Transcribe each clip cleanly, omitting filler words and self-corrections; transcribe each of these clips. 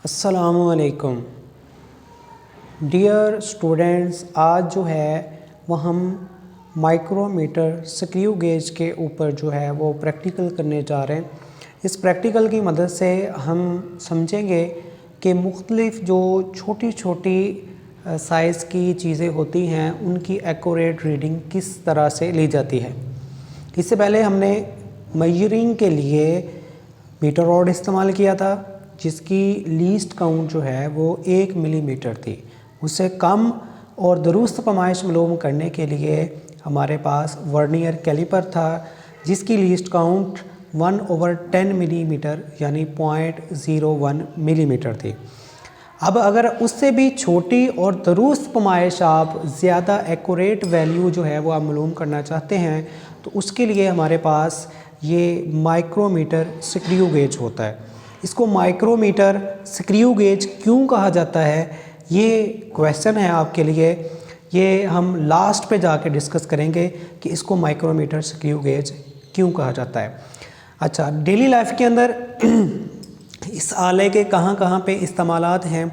अस्सलामुअलैकुम dear students, आज जो है वो हम माइक्रोमीटर स्क्रू गेज के ऊपर जो है वो प्रैक्टिकल करने जा रहे हैं। इस प्रैक्टिकल की मदद से हम समझेंगे कि मुख्तलिफ़ जो छोटी छोटी साइज़ की चीज़ें होती हैं उनकी एक्यूरेट रीडिंग किस तरह से ली जाती है। इससे पहले हमने मेजरिंग के लिए मीटर रॉड इस्तेमाल किया था जिसकी लीस्ट काउंट जो है वो 1 मिलीमीटर थी। उससे कम और दुरुस्त पैमाइश मालूम करने के लिए हमारे पास वर्नियर कैलिपर था जिसकी लीस्ट काउंट 1/10 मिलीमीटर यानी 0.01 मिलीमीटर थी। अब अगर उससे भी छोटी और दुरुस्त पैमाइश आप ज़्यादा एक्यूरेट वैल्यू जो है वो आप मालूम करना चाहते हैं तो उसके लिए हमारे पास ये माइक्रोमीटर स्क्रू गेज होता है। इसको माइक्रोमीटर स्क्रू गेज क्यों कहा जाता है, ये क्वेश्चन है आपके लिए। ये हम लास्ट पे जाके डिस्कस करेंगे कि इसको माइक्रोमीटर स्क्रू गेज क्यों कहा जाता है। अच्छा, डेली लाइफ के अंदर इस आले के कहाँ कहाँ पे इस्तेमालात हैं।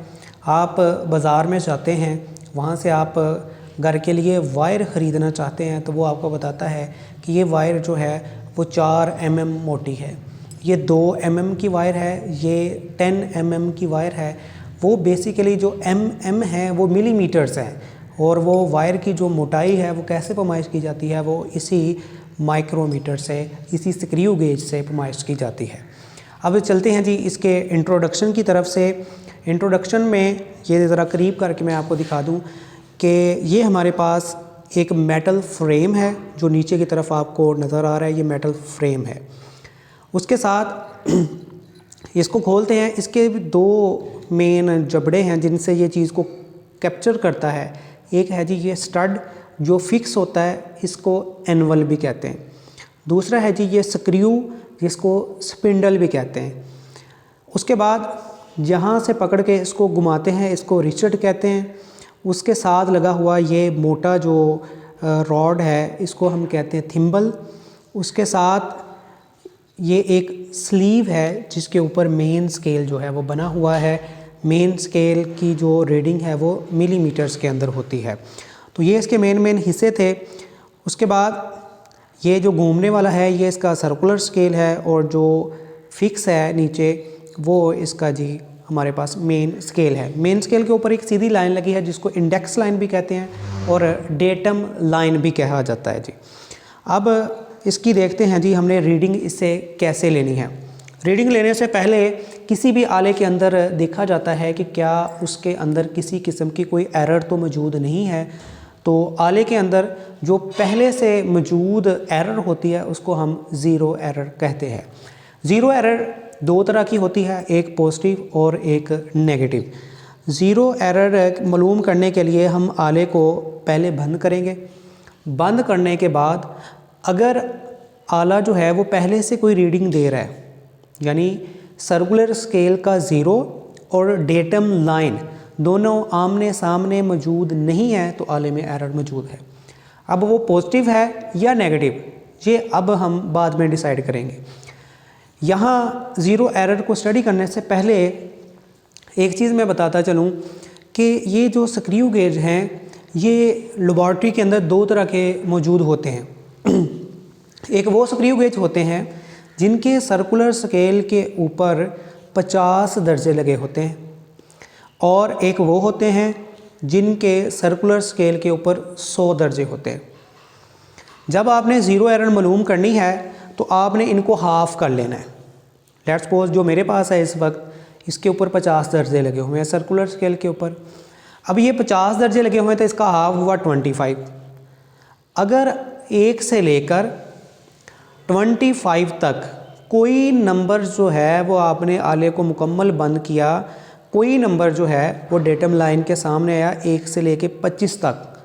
आप बाज़ार में जाते हैं, वहाँ से आप घर के लिए वायर ख़रीदना चाहते हैं तो वो आपको बताता है कि ये वायर जो है वो 4 mm मोटी है, ये 2 mm की वायर है, ये 10 mm की वायर है। वो बेसिकली जो mm है वो मिलीमीटर्स है और वो वायर की जो मोटाई है वो कैसे पैमाइश की जाती है, वो इसी माइक्रोमीटर से, इसी स्क्रू गेज से पैमाइश की जाती है। अब चलते हैं जी इसके इंट्रोडक्शन की तरफ से। इंट्रोडक्शन में ये ज़रा करीब करके मैं आपको दिखा दूँ कि ये हमारे पास एक मेटल फ्रेम है जो नीचे की तरफ आपको नज़र आ रहा है, ये मेटल फ्रेम है। उसके साथ इसको खोलते हैं, इसके भी 2 मेन जबड़े हैं जिनसे ये चीज़ को कैप्चर करता है। एक है जी ये स्टड जो फिक्स होता है, इसको एनवल भी कहते हैं। दूसरा है जी ये स्क्रू जिसको स्पिंडल भी कहते हैं। उसके बाद जहाँ से पकड़ के इसको घुमाते हैं इसको रिचट कहते हैं। उसके साथ लगा हुआ ये मोटा जो रॉड है इसको हम कहते हैं थिम्बल। उसके साथ ये एक स्लीव है जिसके ऊपर मेन स्केल जो है वो बना हुआ है। मेन स्केल की जो रीडिंग है वो मिलीमीटर्स के अंदर होती है। तो ये इसके मेन हिस्से थे। उसके बाद ये जो घूमने वाला है ये इसका सर्कुलर स्केल है और जो फिक्स है नीचे वो इसका जी हमारे पास मेन स्केल है। मेन स्केल के ऊपर एक सीधी लाइन लगी है जिसको इंडेक्स लाइन भी कहते हैं और डेटम लाइन भी कहा जाता है जी। अब इसकी देखते हैं जी हमने रीडिंग इससे कैसे लेनी है। रीडिंग लेने से पहले किसी भी आले के अंदर देखा जाता है कि क्या उसके अंदर किसी किस्म की कोई एरर तो मौजूद नहीं है। तो आले के अंदर जो पहले से मौजूद एरर होती है उसको हम ज़ीरो एरर कहते हैं। ज़ीरो एरर 2 तरह की होती है, एक पॉजिटिव और एक नेगेटिव। ज़ीरो एरर मालूम करने के लिए हम आले को पहले बंद करेंगे। बंद करने के बाद अगर आला जो है वो पहले से कोई रीडिंग दे रहा है, यानी सर्कुलर स्केल का 0 और डेटम लाइन दोनों आमने सामने मौजूद नहीं है तो आले में एरर मौजूद है। अब वो पॉजिटिव है या नेगेटिव ये अब हम बाद में डिसाइड करेंगे। यहाँ ज़ीरो एरर को स्टडी करने से पहले एक चीज़ मैं बताता चलूँ कि ये जो स्क्रू गेज हैं ये लेबॉर्ट्री के अंदर 2 तरह के मौजूद होते हैं। एक वो स्क्रू गेज होते हैं जिनके सर्कुलर स्केल के ऊपर 50 दर्जे लगे होते हैं और एक वो होते हैं जिनके सर्कुलर स्केल के ऊपर 100 दर्जे होते हैं। जब आपने ज़ीरो एरर मालूम करनी है तो आपने इनको हाफ़ कर लेना है। लेट्स सपोज जो मेरे पास है इस वक्त इसके ऊपर 50 दर्जे लगे हुए हैं सर्कुलर स्केल के ऊपर। अब ये 50 दर्जे लगे हुए हैं तो इसका हाफ हुआ 25। अगर 1 से लेकर 25 तक कोई नंबर जो है वो आपने आले को मुकम्मल बंद किया, कोई नंबर जो है वो डेटम लाइन के सामने आया 1 से लेके 25 तक,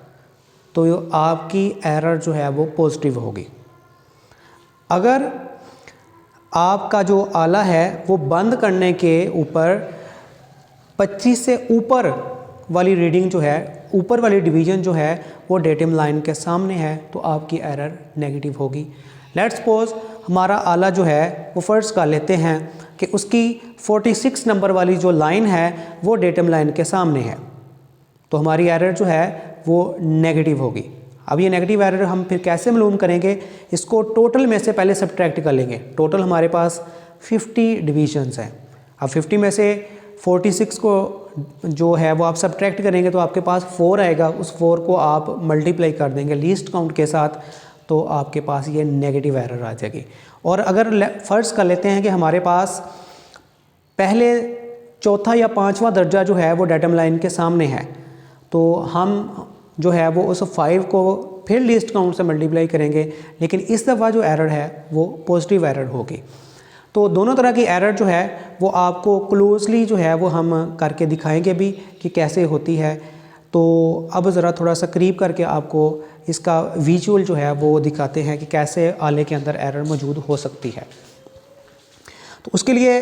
तो आपकी एरर जो है वो पॉजिटिव होगी। अगर आपका जो आला है वो बंद करने के ऊपर 25 से ऊपर वाली रीडिंग जो है, ऊपर वाली डिवीज़न जो है वो डेटम लाइन के सामने है तो आपकी एरर नेगेटिव होगी। लेट्स सपोज हमारा आला जो है वो फ़र्ज़ कर लेते हैं कि उसकी 46 नंबर वाली जो लाइन है वो डेटम लाइन के सामने है, तो हमारी एरर जो है वो नेगेटिव होगी। अब ये नेगेटिव एरर हम फिर कैसे मालूम करेंगे, इसको टोटल में से पहले सब्ट्रैक्ट कर लेंगे। टोटल हमारे पास 50 डिविजन्स हैं। अब 50 में से 46 को जो है वो आप सब्ट्रैक्ट करेंगे तो आपके पास 4 आएगा, उस 4 को आप मल्टीप्लाई कर देंगे लीस्ट काउंट के साथ, तो आपके पास ये नेगेटिव एरर आ जाएगी। और अगर फ़र्ज़ कर लेते हैं कि हमारे पास पहले चौथा या पांचवा दर्जा जो है वो डेटम लाइन के सामने है, तो हम जो है वो उस 5 को फिर लीस्ट काउंट से मल्टीप्लाई करेंगे, लेकिन इस दफ़ा जो एरर है वो पॉजिटिव एरर होगी। तो दोनों तरह की एरर जो है वो आपको क्लोजली जो है वो हम करके दिखाएंगे भी कि कैसे होती है। तो अब ज़रा थोड़ा सा करीब करके आपको इसका विजुअल जो है वो दिखाते हैं कि कैसे आले के अंदर एरर मौजूद हो सकती है। तो उसके लिए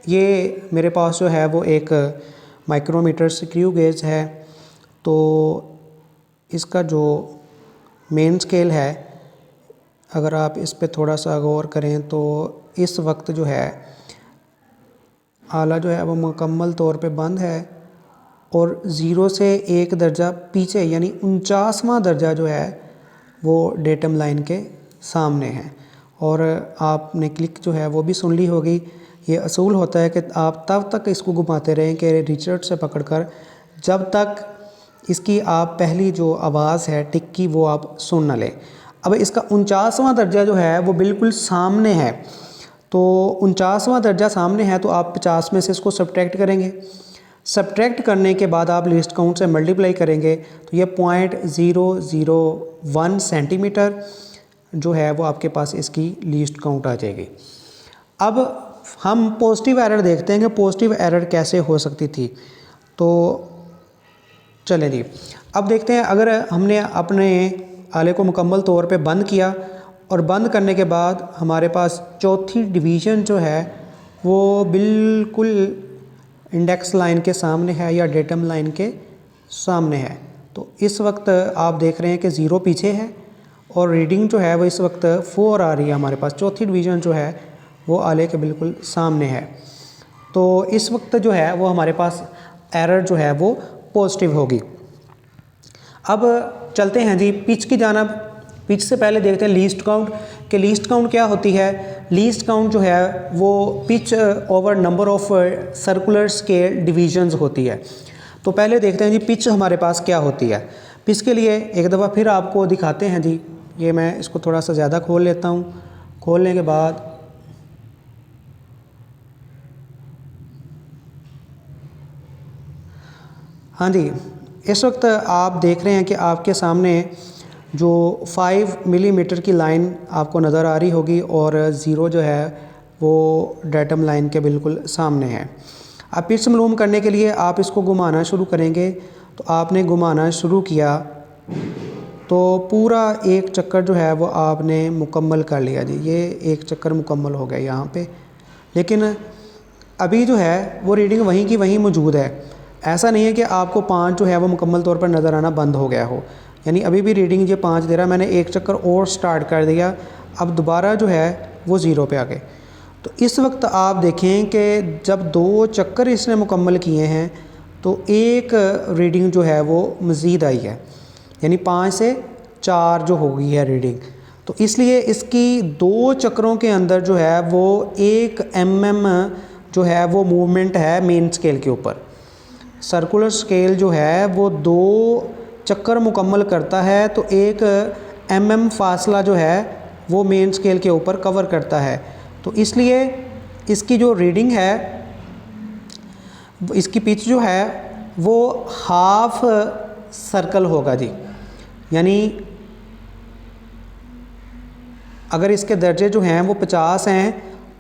ये मेरे पास जो है वो एक माइक्रोमीटर स्क्रू गेज है। तो इसका जो मेन स्केल है, अगर आप इस पे थोड़ा सा गौर करें तो इस वक्त जो है आला जो है वो मुकम्मल तौर पे बंद है और 0 से 1 दर्जा पीछे यानी 49वां दर्जा जो है वो डेटम लाइन के सामने है। और आपने क्लिक जो है वो भी सुन ली होगी। ये असूल होता है कि आप तब तक इसको घुमाते रहें कि रिचर्ड से पकड़कर जब तक इसकी आप पहली जो आवाज़ है टिक की वो आप सुन न लें। अब इसका 49वां दर्जा जो है वो बिल्कुल सामने है, तो 49वां दर्जा सामने है तो आप 50 में से इसको सब्ट्रैक्ट करेंगे। सब्ट्रैक्ट करने के बाद आप लिस्ट काउंट से मल्टीप्लाई करेंगे तो ये 0.001 सेंटीमीटर जो है वो आपके पास इसकी लीस्ट काउंट आ जाएगी। अब हम पॉजिटिव एरर देखते हैं कि पॉजिटिव एरर कैसे हो सकती थी। तो चलें जी, अब देखते हैं अगर हमने अपने आले को मुकम्मल तौर पे बंद किया और बंद करने के बाद हमारे पास चौथी डिवीज़न जो है वो बिल्कुल इंडेक्स लाइन के सामने है या डेटम लाइन के सामने है, तो इस वक्त आप देख रहे हैं कि 0 पीछे है और रीडिंग जो है वो इस वक्त 4 आ रही है हमारे पास। चौथी डिवीज़न जो है वो आले के बिल्कुल सामने है, तो इस वक्त जो है वो हमारे पास एरर जो है वो पॉजिटिव होगी। अब चलते हैं जी पिच की जानिब। पिच से पहले देखते हैं लीस्ट काउंट कि लीस्ट काउंट क्या होती है। लीस्ट काउंट जो है वो pitch over number of circular scale divisions होती है। तो पहले देखते हैं जी पिच हमारे पास क्या होती है। पिच के लिए एक दफ़ा फिर आपको दिखाते हैं जी। ये मैं इसको थोड़ा सा ज़्यादा खोल लेता हूँ। खोलने के बाद हाँ जी, इस वक्त आप देख रहे हैं कि आपके सामने जो 5 मिलीमीटर की लाइन आपको नज़र आ रही होगी और 0 जो है वो डेटम लाइन के बिल्कुल सामने है। अब पिच मालूम करने के लिए आप इसको घुमाना शुरू करेंगे। तो आपने घुमाना शुरू किया तो पूरा एक चक्कर जो है वो आपने मुकम्मल कर लिया जी। ये एक चक्कर मुकम्मल हो गया यहाँ पे, लेकिन अभी जो है वो रीडिंग वहीं की वहीं मौजूद है। ऐसा नहीं है कि आपको 5 जो है वो मुकम्मल तौर पर नज़र आना बंद हो गया हो, यानी अभी भी रीडिंग ये 5 दे रहा है। मैंने एक चक्कर और स्टार्ट कर दिया, अब दोबारा जो है वो 0 पे आ गए। तो इस वक्त आप देखें कि जब 2 चक्कर इसने मुकम्मल किए हैं तो एक रीडिंग जो है वो मज़ीद आई है, यानी 5 से 4 जो हो गई है रीडिंग। तो इसलिए इसकी 2 चक्करों के अंदर जो है वो 1 mm जो है वो मूवमेंट है मेन स्केल के ऊपर। सर्कुलर स्केल जो है वो 2 चक्कर मुकम्मल करता है तो 1 mm फासला जो है वो मेन स्केल के ऊपर कवर करता है। तो इसलिए इसकी जो रीडिंग है, इसकी पिच जो है वो हाफ सर्कल होगा जी। यानी अगर इसके दर्जे जो हैं वो 50 हैं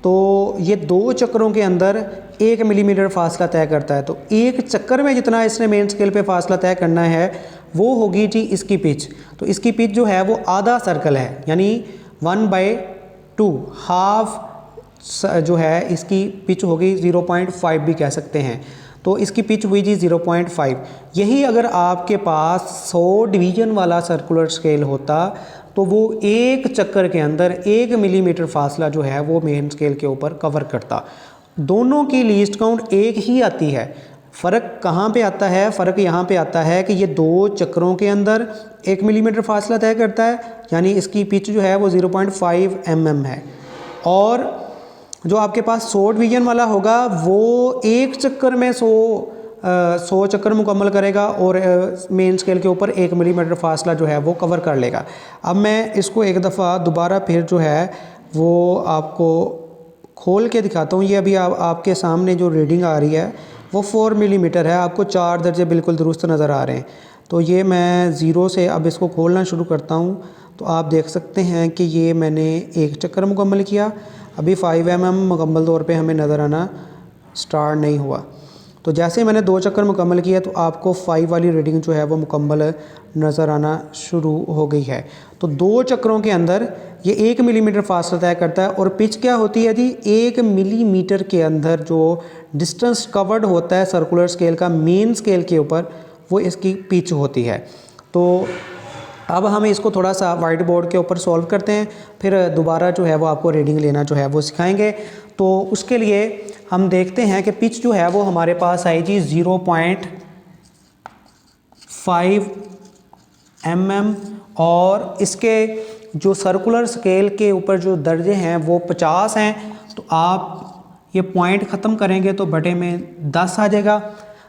तो ये 2 चक्करों के अंदर 1 मिलीमीटर फासला तय करता है। तो एक चक्कर में जितना इसने मेन स्केल पे फासला तय करना है वो होगी जी इसकी पिच। तो इसकी पिच जो है वो आधा सर्कल है, यानी 1/2 हाफ जो है इसकी पिच होगी 0.5 भी कह सकते हैं। तो इसकी पिच हुई जी 0.5। यही अगर आपके पास 100 डिवीज़न वाला सर्कुलर स्केल होता तो वो एक चक्कर के अंदर 1 मिलीमीटर फासला जो है वो मेन स्केल के ऊपर कवर करता। दोनों की लीस्ट काउंट एक ही आती है। फ़र्क कहाँ पे आता है? फ़र्क यहाँ पे आता है कि ये 2 चक्रों के अंदर 1 मिलीमीटर फासला तय करता है, यानी इसकी पिच जो है वो 0.5 mm है। और जो आपके पास 100 डिवीजन वाला होगा वो एक चक्कर में 100 चक्कर मुकम्मल करेगा और मेन स्केल के ऊपर 1 मिलीमीटर फासला जो है वो कवर कर लेगा। अब मैं इसको एक दफ़ा दोबारा फिर जो है वो आपको खोल के दिखाता हूँ। ये अभी आपके सामने जो रीडिंग आ रही है वो 4 मिलीमीटर है, आपको 4 दर्जे बिल्कुल दुरुस्त नज़र आ रहे हैं। तो ये मैं ज़ीरो से अब इसको खोलना शुरू करता हूँ तो आप देख सकते हैं कि ये मैंने एक चक्कर मुकम्मल किया। अभी 5 mm मुकम्मल तौर पे हमें नज़र आना स्टार्ट नहीं हुआ। तो जैसे मैंने 2 चक्कर मुकम्मल किया तो आपको 5 वाली रीडिंग जो है वो मुकम्मल नज़र आना शुरू हो गई है। तो 2 चक्रों के अंदर ये 1 मिलीमीटर फासला तय करता है। और पिच क्या होती है जी? 1 मिलीमीटर के अंदर जो डिस्टेंस कवर्ड होता है सर्कुलर स्केल का मेन स्केल के ऊपर, वो इसकी पिच होती है। तो अब हम इसको थोड़ा सा वाइट बोर्ड के ऊपर सॉल्व करते हैं, फिर दोबारा जो है वो आपको रीडिंग लेना जो है वो सिखाएंगे। तो उसके लिए हम देखते हैं कि पिच जो है वो हमारे पास आई जी 0.5 mm और इसके जो सर्कुलर स्केल के ऊपर जो दर्जे हैं वो 50 हैं। तो आप ये पॉइंट ख़त्म करेंगे तो बटे में 10 आ जाएगा।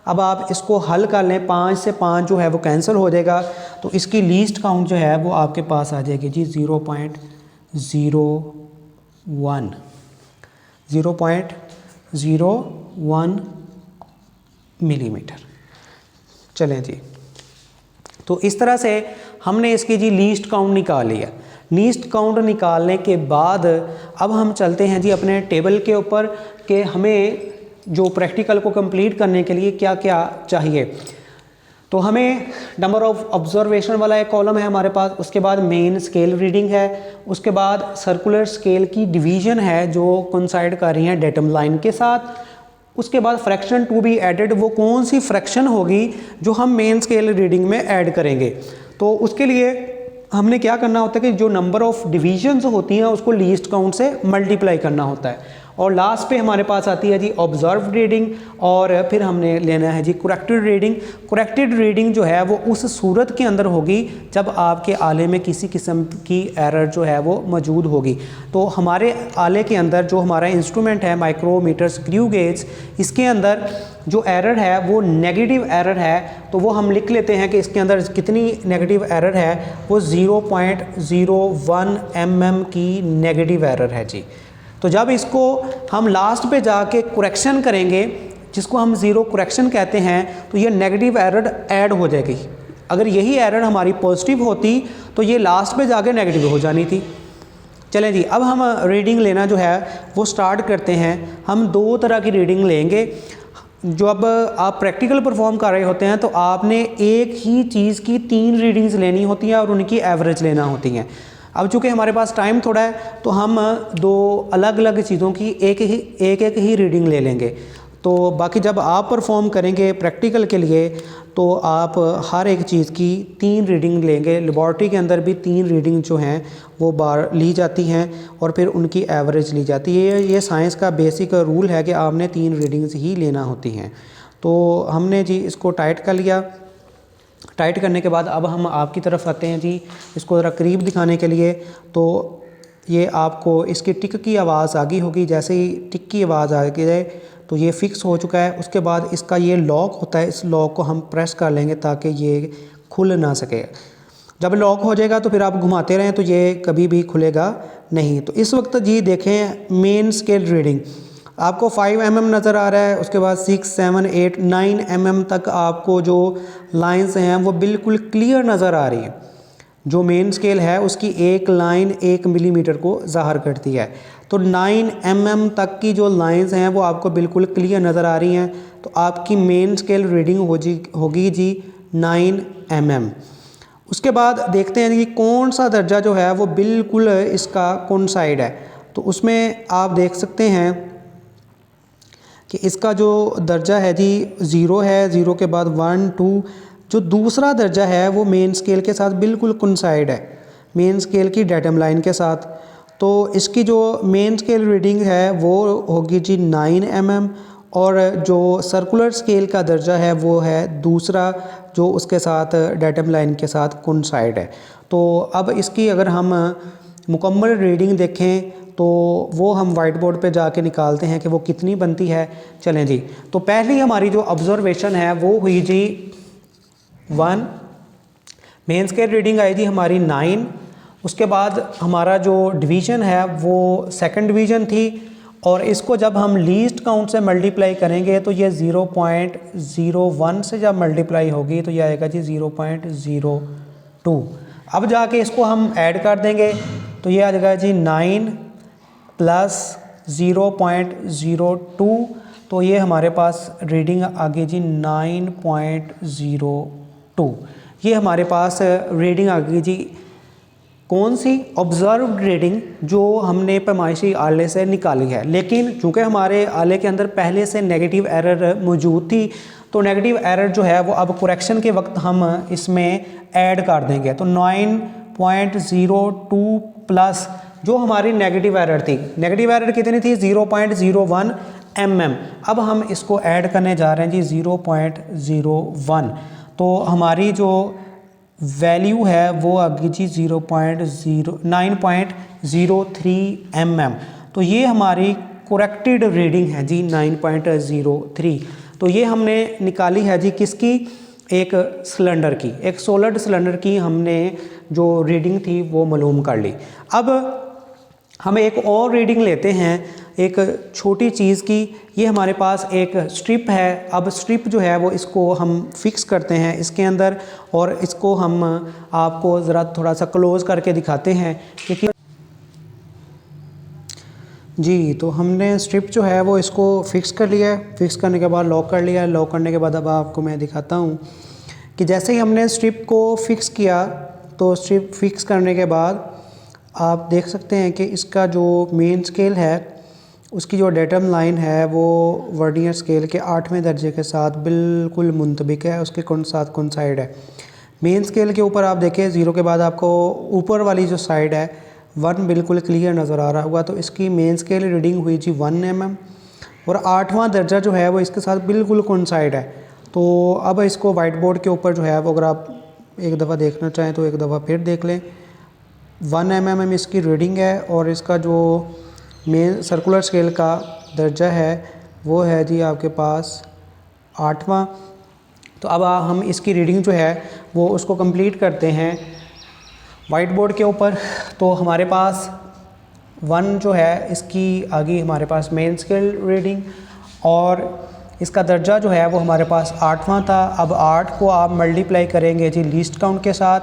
अब आप इसको हल कर लें, 5 से 5 जो है वो कैंसिल हो जाएगा। तो इसकी लीस्ट काउंट जो है वो आपके पास आ जाएगी जी 0.01 मिलीमीटर। चलें जी, तो इस तरह से हमने इसकी जी लीस्ट काउंट निकाल लिया। लीस्ट काउंट निकालने के बाद अब हम चलते हैं जी अपने टेबल के ऊपर कि हमें जो प्रैक्टिकल को कंप्लीट करने के लिए क्या क्या चाहिए। तो हमें नंबर ऑफ ऑब्जर्वेशन वाला एक कॉलम है हमारे पास, उसके बाद मेन स्केल रीडिंग है, उसके बाद सर्कुलर स्केल की डिवीजन है जो कोइंसाइड कर रही हैं डेटम लाइन के साथ, उसके बाद फ्रैक्शन टू बी एडेड, वो कौन सी फ्रैक्शन होगी जो हम मेन स्केल रीडिंग में ऐड करेंगे। तो उसके लिए हमने क्या करना होता है कि जो नंबर ऑफ डिवीजन्स होती हैं उसको लीस्ट काउंट से मल्टीप्लाई करना होता है। और लास्ट पे हमारे पास आती है जी ऑब्जर्व्ड रीडिंग, और फिर हमने लेना है जी करेक्टेड रीडिंग। करेक्टेड रीडिंग जो है वो उस सूरत के अंदर होगी जब आपके आले में किसी किस्म की एरर जो है वो मौजूद होगी। तो हमारे आले के अंदर जो हमारा इंस्ट्रूमेंट है माइक्रोमीटर स्क्रू गेज, इसके अंदर जो एरर है वो नेगेटिव एरर है। तो वो हम लिख लेते हैं कि इसके अंदर कितनी नेगेटिव एरर है, वो 0.01 mm की नेगेटिव एरर है जी। तो जब इसको हम लास्ट पे जाके करेक्शन करेंगे, जिसको हम ज़ीरो करेक्शन कहते हैं, तो ये नेगेटिव एरर ऐड हो जाएगी। अगर यही एरर हमारी पॉजिटिव होती तो ये लास्ट पे जाके नेगेटिव हो जानी थी। चलें जी, अब हम रीडिंग लेना जो है वो स्टार्ट करते हैं। हम 2 तरह की रीडिंग लेंगे। जब आप प्रैक्टिकल परफॉर्म कर रहे होते हैं तो आपने एक ही चीज़ की 3 रीडिंग्स लेनी होती हैं और उनकी एवरेज लेना होती हैं। अब चूँकि हमारे पास टाइम थोड़ा है तो हम 2 अलग अलग चीज़ों की एक ही रीडिंग ले लेंगे। तो बाकी जब आप परफॉर्म करेंगे प्रैक्टिकल के लिए तो आप हर एक चीज़ की 3 रीडिंग लेंगे। लेबॉर्ट्री के अंदर भी 3 रीडिंग जो हैं वो बार ली जाती हैं और फिर उनकी एवरेज ली जाती है। ये साइंस का बेसिक रूल है कि आपने 3 रीडिंग्स ही लेना होती हैं। तो हमने जी इसको टाइट कर लिया। टाइट करने के बाद अब हम आपकी तरफ आते हैं जी, इसको ज़रा करीब दिखाने के लिए। तो ये आपको इसकी टिक की आवाज़ आ गई होगी। जैसे ही टिक की आवाज़ आ गई तो ये फ़िक्स हो चुका है। उसके बाद इसका ये लॉक होता है, इस लॉक को हम प्रेस कर लेंगे ताकि ये खुल ना सके। जब लॉक हो जाएगा तो फिर आप घुमाते रहें तो ये कभी भी खुलेगा नहीं। तो इस वक्त जी देखें मेन स्केल रीडिंग आपको 5 mm नज़र आ रहा है। उसके बाद 6, 7, 8, 9 mm तक आपको जो लाइंस हैं वो बिल्कुल क्लियर नज़र आ रही हैं। जो मेन स्केल है उसकी एक लाइन 1 मिलीमीटर को ज़ाहिर करती है। तो 9 mm तक की जो लाइंस हैं वो आपको बिल्कुल क्लियर नज़र आ रही हैं। तो आपकी मेन स्केल रीडिंग होगी जी 9 mm। उसके बाद देखते हैं कि कौन सा दर्जा जो है वो बिल्कुल इसका कोइंसाइड है। तो उसमें आप देख सकते हैं कि इसका जो दर्जा है जी 0 है। 0 के बाद 1, 2, जो दूसरा दर्जा है वो मेन स्केल के साथ बिल्कुल कोइंसाइड है, मेन स्केल की डेटम लाइन के साथ। तो इसकी जो मेन स्केल रीडिंग है वो होगी जी 9 mm, और जो सर्कुलर स्केल का दर्जा है वो है दूसरा, जो उसके साथ डेटम लाइन के साथ कोइंसाइड है। तो अब इसकी अगर हम मुकम्मल रीडिंग देखें तो वो हम वाइट बोर्ड पे जाके निकालते हैं कि वो कितनी बनती है। चलें जी, तो पहली हमारी जो ऑब्जर्वेशन है वो हुई जी 1, मेन स्केल रीडिंग आई थी हमारी 9। उसके बाद हमारा जो डिवीज़न है वो सेकंड डिवीज़न थी, और इसको जब हम लीस्ट काउंट से मल्टीप्लाई करेंगे तो ये 0.01 से जब मल्टीप्लाई होगी तो ये आएगा जी 0.02। अब जाके इसको हम ऐड कर देंगे तो ये आ जाएगा जी 9 प्लस 0.02, तो ये हमारे पास रीडिंग आ गई जी 9.02। ये हमारे पास रीडिंग आ गई जी कौन सी? ऑब्जर्व्ड रीडिंग, जो हमने पैमाइशी आले से निकाली है। लेकिन चूँकि हमारे आले के अंदर पहले से नेगेटिव एरर मौजूद थी, तो नेगेटिव एरर जो है वो अब करेक्शन के वक्त हम इसमें ऐड कर देंगे। तो 9.02 प्लस जो हमारी नेगेटिव एरर थी, नेगेटिव एरर कितनी थी? 0.01 mm। अब हम इसको ऐड करने जा रहे हैं जी 0.01, तो हमारी जो वैल्यू है वो आ गई जी 9.03 mm। तो ये हमारी करेक्टेड रीडिंग है जी 9.03। तो ये हमने निकाली है जी किसकी? एक सिलेंडर की, एक सॉलिड सिलेंडर की हमने जो रीडिंग थी वो मालूम कर ली। अब हम एक और रीडिंग लेते हैं एक छोटी चीज़ की। ये हमारे पास एक स्ट्रिप है। अब स्ट्रिप जो है वो इसको हम फिक्स करते हैं इसके अंदर, और इसको हम आपको ज़रा थोड़ा सा क्लोज करके दिखाते हैं क्योंकि जी, तो हमने स्ट्रिप जो है वो इसको फिक्स कर लिया है। फिक्स करने के बाद लॉक कर लिया है। लॉक करने के बाद अब आपको मैं दिखाता हूँ कि जैसे ही हमने स्ट्रिप को फिक्स किया, तो स्ट्रिप फिक्स करने के बाद आप देख सकते हैं कि इसका जो मेन स्केल है उसकी जो डेटम लाइन है वो वर्नियर स्केल के 8वें दर्जे के साथ बिल्कुल मुंतबिक है, उसके साथ कोइंसाइड है। मेन स्केल के ऊपर आप देखें 0 के बाद आपको ऊपर वाली जो साइड है 1 बिल्कुल क्लियर नज़र आ रहा होगा। तो इसकी मेन स्केल रीडिंग हुई जी 1 mm, और 8वां दर्जा जो है वो इसके साथ बिल्कुल कोइंसाइड है। तो अब इसको वाइट बोर्ड के ऊपर जो है वो अगर आप एक दफ़ा देखना चाहें तो एक दफ़ा फिर देख लें। 1 mm इसकी रीडिंग है, और इसका जो मेन सर्कुलर स्केल का दर्जा है वो है जी आपके पास 8वां। तो अब हम इसकी रीडिंग जो है वो उसको कंप्लीट करते हैं वाइट बोर्ड के ऊपर। तो हमारे पास 1 जो है इसकी आ गई हमारे पास मेन स्केल रीडिंग, और इसका दर्जा जो है वो हमारे पास 8वां था। अब 8 को आप मल्टीप्लाई करेंगे जी लीस्ट काउंट के साथ,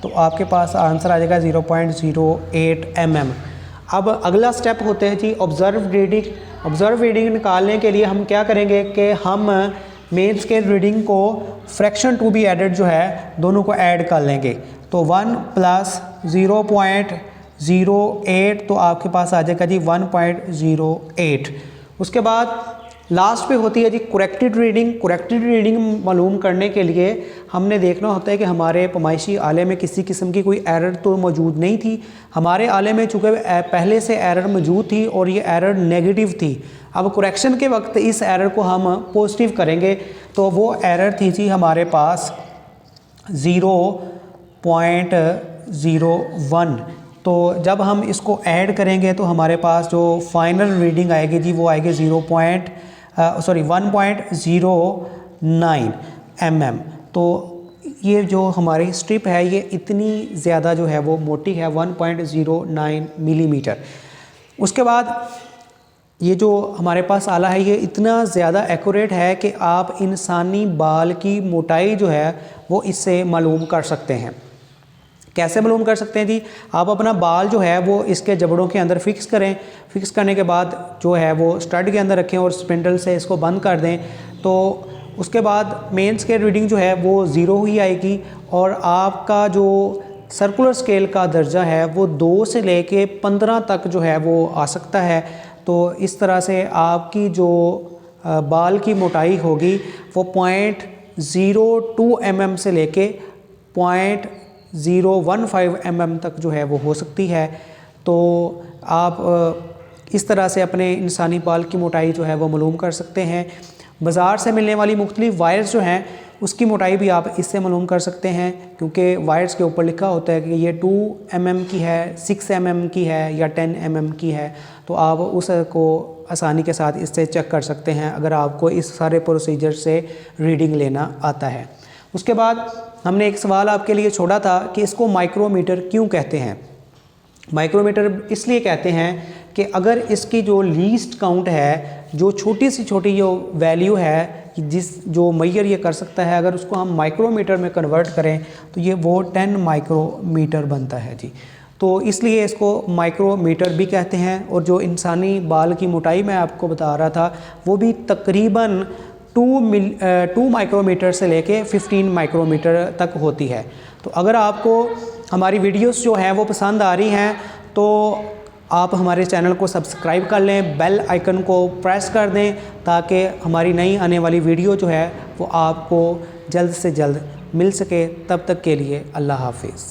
तो आपके पास आंसर आ जाएगा 0.08 mm। अब अगला स्टेप होता है जी ऑब्जर्व रीडिंग। ऑब्जर्व रीडिंग निकालने के लिए हम क्या करेंगे कि हम मेन स्केल रीडिंग को फ्रैक्शन टू बी एडेड जो है दोनों को ऐड कर लेंगे। तो 1 प्लस 0.08 तो आपके पास आ जाएगा जी 1.08। उसके बाद लास्ट पे होती है जी करेक्टेड रीडिंग। करेक्टेड रीडिंग मालूम करने के लिए हमने देखना होता है कि हमारे पैमाइशी आले में किसी किस्म की कोई एरर तो मौजूद नहीं थी। हमारे आले में चूँकि पहले से एरर मौजूद थी और ये एरर नेगेटिव थी। अब करेक्शन के वक्त इस एरर को हम पॉजिटिव करेंगे, तो वो एरर थी जी हमारे पास 0.01। तो जब हम इसको ऐड करेंगे तो हमारे पास जो फाइनल रीडिंग आएगी जी वो आएगी 1.09 mm। तो ये जो हमारी स्ट्रिप है ये इतनी ज़्यादा जो है वो मोटी है 1.09 मिलीमीटर। उसके बाद ये जो हमारे पास आला है ये इतना ज़्यादा एक्यूरेट है कि आप इंसानी बाल की मोटाई जो है वो इससे मालूम कर सकते हैं। कैसे मालूम कर सकते हैं जी? आप अपना बाल जो है वो इसके जबड़ों के अंदर फिक्स करें। फिक्स करने के बाद जो है वो स्टड के अंदर रखें और स्पिंडल से इसको बंद कर दें। तो उसके बाद मेन स्केल रीडिंग जो है वो 0 ही आएगी, और आपका जो सर्कुलर स्केल का दर्जा है वो 2 से लेके 15 तक जो है वो आ सकता है। तो इस तरह से आपकी जो बाल की मोटाई होगी वो 0.02 mm से लेके 0.015 mm तक जो है वो हो सकती है। तो आप इस तरह से अपने इंसानी बाल की मोटाई जो है वो मालूम कर सकते हैं। बाज़ार से मिलने वाली मुख्तलिफ वायर्स जो हैं उसकी मोटाई भी आप इससे मालूम कर सकते हैं, क्योंकि वायर्स के ऊपर लिखा होता है कि ये 2 mm की है, 6 mm की है या 10 mm की है। तो आप उसको आसानी के साथ इससे चेक कर सकते हैं अगर आपको इस सारे प्रोसीजर से रीडिंग लेना आता है। उसके बाद हमने एक सवाल आपके लिए छोड़ा था कि इसको माइक्रोमीटर क्यों कहते हैं। माइक्रोमीटर इसलिए कहते हैं कि अगर इसकी जो लीस्ट काउंट है, जो छोटी से छोटी जो वैल्यू है जो मैयर ये कर सकता है, अगर उसको हम माइक्रोमीटर में कन्वर्ट करें तो ये वो 10 माइक्रोमीटर बनता है जी। तो इसलिए इसको माइक्रोमीटर भी कहते हैं। और जो इंसानी बाल की मोटाई मैं आपको बता रहा था वो भी तकरीबन 2 माइक्रोमीटर से लेके 15 माइक्रोमीटर तक होती है। तो अगर आपको हमारी वीडियोस जो हैं वो पसंद आ रही हैं तो आप हमारे चैनल को सब्सक्राइब कर लें, बेल आइकन को प्रेस कर दें ताकि हमारी नई आने वाली वीडियो जो है वो आपको जल्द से जल्द मिल सके। तब तक के लिए अल्लाह हाफिज़।